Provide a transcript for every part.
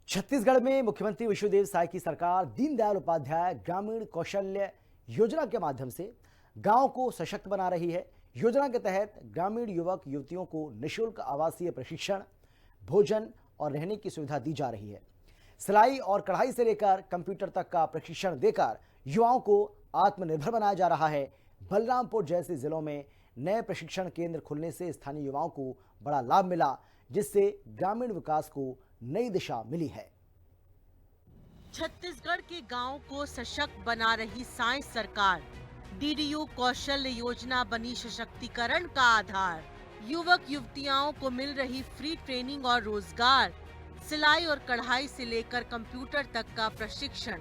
छत्तीसगढ़ में मुख्यमंत्री विष्णुदेव साय की सरकार दीनदयाल उपाध्याय ग्रामीण कौशल्य योजना के माध्यम से गांव को सशक्त बना रही है। योजना के तहत ग्रामीण युवक युवतियों को निःशुल्क आवासीय प्रशिक्षण, भोजन और रहने की सुविधा दी जा रही है। सिलाई और कढ़ाई से लेकर कंप्यूटर तक का प्रशिक्षण देकर युवाओं को आत्मनिर्भर बनाया जा रहा है। बलरामपुर जैसे जिलों में नए प्रशिक्षण केंद्र खुलने से स्थानीय युवाओं को बड़ा लाभ मिला, जिससे ग्रामीण विकास को नई दिशा मिली है। छत्तीसगढ़ के गांव को सशक्त बना रही साय सरकार। डीडीयू कौशल्य योजना बनी सशक्तिकरण का आधार। युवक युवतियों को मिल रही फ्री ट्रेनिंग और रोजगार। सिलाई और कढ़ाई से लेकर कंप्यूटर तक का प्रशिक्षण।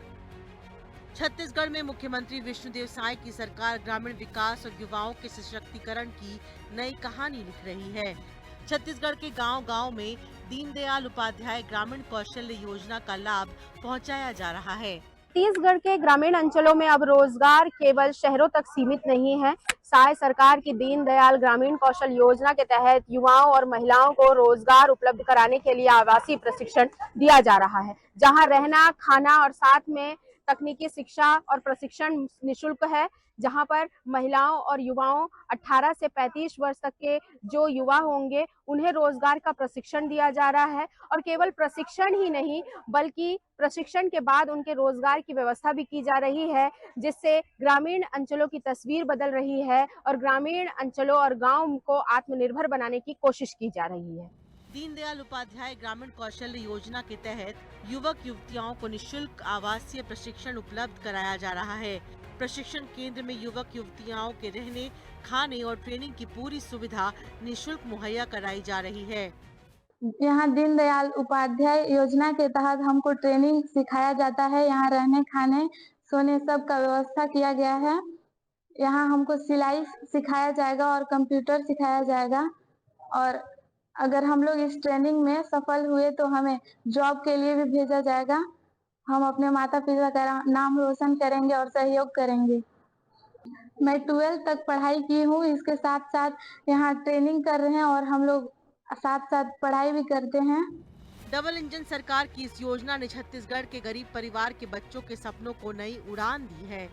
छत्तीसगढ़ में मुख्यमंत्री विष्णुदेव साय की सरकार ग्रामीण विकास और युवाओं के सशक्तिकरण की नई कहानी लिख रही है। छत्तीसगढ़ के गांव-गांव में दीनदयाल उपाध्याय ग्रामीण कौशल्य योजना का लाभ पहुंचाया जा रहा है। छत्तीसगढ़ के ग्रामीण अंचलों में अब रोजगार केवल शहरों तक सीमित नहीं है। साय सरकार की दीनदयाल ग्रामीण कौशल योजना के तहत युवाओं और महिलाओं को रोजगार उपलब्ध कराने के लिए आवासीय प्रशिक्षण दिया जा रहा है, जहां रहना, खाना और साथ में तकनीकी शिक्षा और प्रशिक्षण निःशुल्क है। जहां पर महिलाओं और युवाओं 18 से 35 वर्ष तक के जो युवा होंगे उन्हें रोजगार का प्रशिक्षण दिया जा रहा है। और केवल प्रशिक्षण ही नहीं बल्कि प्रशिक्षण के बाद उनके रोजगार की व्यवस्था भी की जा रही है, जिससे ग्रामीण अंचलों की तस्वीर बदल रही है और ग्रामीण अंचलों और गांव को आत्मनिर्भर बनाने की कोशिश की जा रही है। दीनदयाल उपाध्याय ग्रामीण कौशल्य योजना के तहत युवक युवतियों को निःशुल्क आवासीय प्रशिक्षण उपलब्ध कराया जा रहा है। प्रशिक्षण केंद्र में युवक युवतियों के रहने, खाने और ट्रेनिंग की पूरी सुविधा निःशुल्क मुहैया कराई जा रही है। यहाँ दीनदयाल उपाध्याय योजना के तहत हमको ट्रेनिंग सिखाया जाता है। यहाँ रहने, खाने, सोने सब का व्यवस्था किया गया है। यहाँ हमको सिलाई सिखाया जाएगा और कंप्यूटर सिखाया जाएगा। और अगर हम लोग इस ट्रेनिंग में सफल हुए तो हमें जॉब के लिए भी भेजा जाएगा। हम अपने माता पिता का नाम रोशन करेंगे और सहयोग करेंगे। मैं 12th तक पढ़ाई की हूँ। इसके साथ साथ यहाँ ट्रेनिंग कर रहे हैं और हम लोग साथ साथ पढ़ाई भी करते हैं। डबल इंजन सरकार की इस योजना ने छत्तीसगढ़ के गरीब परिवार के बच्चों के सपनों को नई उड़ान दी है।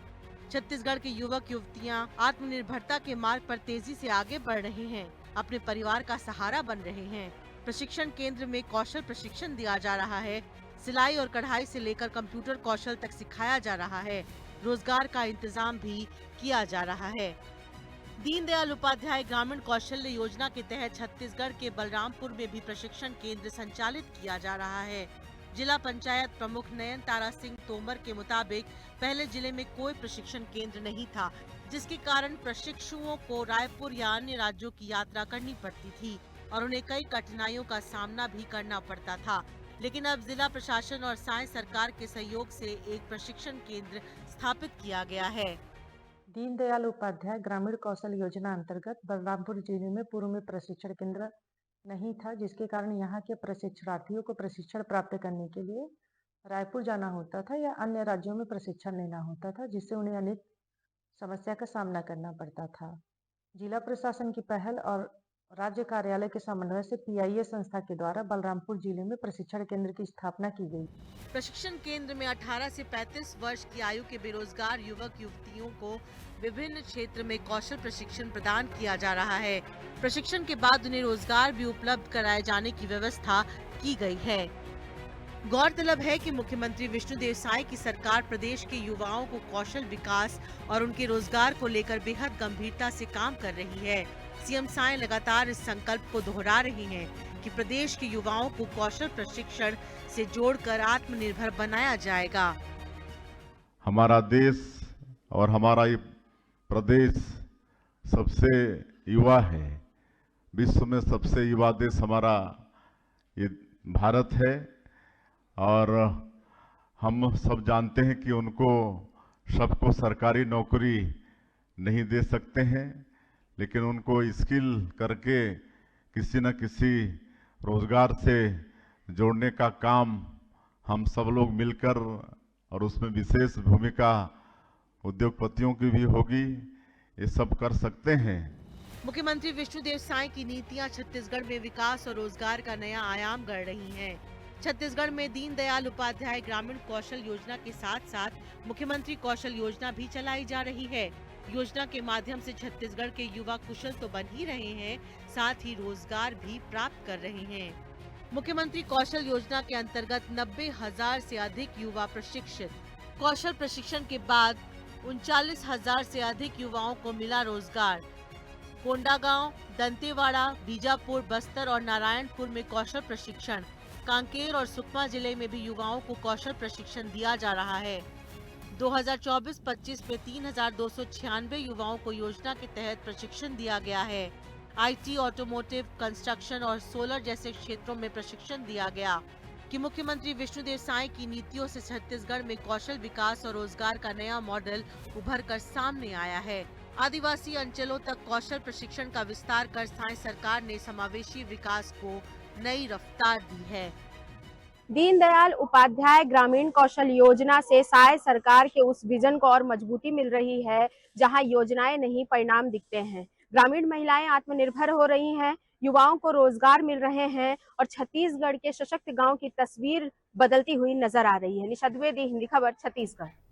छत्तीसगढ़ के युवक युवतियां आत्मनिर्भरता के मार्ग पर तेजी से आगे बढ़ रहे हैं, अपने परिवार का सहारा बन रहे हैं। प्रशिक्षण केंद्र में कौशल प्रशिक्षण दिया जा रहा है। सिलाई और कढ़ाई से लेकर कंप्यूटर कौशल तक सिखाया जा रहा है। रोजगार का इंतजाम भी किया जा रहा है। दीनदयाल उपाध्याय ग्रामीण कौशल्य योजना के तहत छत्तीसगढ़ के बलरामपुर में भी प्रशिक्षण केंद्र संचालित किया जा रहा है। जिला पंचायत प्रमुख नयन तारा सिंह तोमर के मुताबिक पहले जिले में कोई प्रशिक्षण केंद्र नहीं था, जिसके कारण प्रशिक्षुओं को रायपुर या अन्य राज्यों की यात्रा करनी पड़ती थी और उन्हें कई कठिनाइयों का सामना भी करना पड़ता था। लेकिन अब जिला प्रशासन और साय सरकार के सहयोग से एक प्रशिक्षण केंद्र स्थापित किया गया है। दीनदयाल उपाध्याय ग्रामीण कौशल योजना अंतर्गत बलरामपुर जिले में पूर्व में प्रशिक्षण केंद्र नहीं था, जिसके कारण यहाँ के प्रशिक्षणार्थियों को प्रशिक्षण प्राप्त करने के लिए रायपुर जाना होता था या अन्य राज्यों में प्रशिक्षण लेना होता था, जिससे उन्हें अनेक समस्या का सामना करना पड़ता था। जिला प्रशासन की पहल और राज्य कार्यालय के समन्वय से पीआईए संस्था के द्वारा बलरामपुर जिले में प्रशिक्षण केंद्र की स्थापना की गई। प्रशिक्षण केंद्र में 18 से 35 वर्ष की आयु के बेरोजगार युवक युवतियों को विभिन्न क्षेत्र में कौशल प्रशिक्षण प्रदान किया जा रहा है। प्रशिक्षण के बाद उन्हें रोजगार भी उपलब्ध कराए जाने की व्यवस्था की गई है। गौरतलब है कि मुख्यमंत्री विष्णुदेव साय की सरकार प्रदेश के युवाओं को कौशल विकास और उनके रोजगार को लेकर बेहद गंभीरता से काम कर रही है। सीएम साय लगातार इस संकल्प को दोहरा रहे हैं कि प्रदेश के युवाओं को कौशल प्रशिक्षण से जोड़कर आत्मनिर्भर बनाया जाएगा। हमारा देश और हमारा ये प्रदेश सबसे युवा है। विश्व में सबसे युवा देश हमारा ये भारत है और हम सब जानते हैं कि उनको सबको सरकारी नौकरी नहीं दे सकते हैं, लेकिन उनको स्किल करके किसी न किसी रोजगार से जोड़ने का काम हम सब लोग मिलकर, और उसमें विशेष भूमिका उद्योगपतियों की भी होगी, ये सब कर सकते हैं। मुख्यमंत्री विष्णुदेव साय की नीतियां छत्तीसगढ़ में विकास और रोजगार का नया आयाम गढ़ रही हैं। छत्तीसगढ़ में दीनदयाल उपाध्याय ग्रामीण कौशल योजना के साथ साथ मुख्यमंत्री कौशल योजना भी चलाई जा रही है। योजना के माध्यम से छत्तीसगढ़ के युवा कुशल तो बन ही रहे हैं, साथ ही रोजगार भी प्राप्त कर रहे हैं। मुख्यमंत्री कौशल योजना के अंतर्गत 90,000 से अधिक युवा प्रशिक्षित। कौशल प्रशिक्षण के बाद 39,000 से अधिक युवाओं को मिला रोजगार। कोंडागांव, दंतेवाड़ा, बीजापुर, बस्तर और नारायणपुर में कौशल प्रशिक्षण, कांकेर और सुकमा जिले में भी युवाओं को कौशल प्रशिक्षण दिया जा रहा है। 2024-25 में 3,296 युवाओं को योजना के तहत प्रशिक्षण दिया गया है। आईटी, ऑटोमोटिव, कंस्ट्रक्शन और सोलर जैसे क्षेत्रों में प्रशिक्षण दिया गया। कि मुख्यमंत्री विष्णुदेव साय की नीतियों से छत्तीसगढ़ में कौशल विकास और रोजगार का नया मॉडल उभर कर सामने आया है। आदिवासी अंचलों तक कौशल प्रशिक्षण का विस्तार कर साय सरकार ने समावेशी विकास को नई रफ्तार दी है। दीनदयाल उपाध्याय ग्रामीण कौशल योजना से साय सरकार के उस विजन को और मजबूती मिल रही है, जहां योजनाएं नहीं परिणाम दिखते हैं। ग्रामीण महिलाएं आत्मनिर्भर हो रही हैं, युवाओं को रोजगार मिल रहे हैं और छत्तीसगढ़ के सशक्त गांव की तस्वीर बदलती हुई नजर आ रही है। निशा द्विवेदी, हिंदी खबर, छत्तीसगढ़।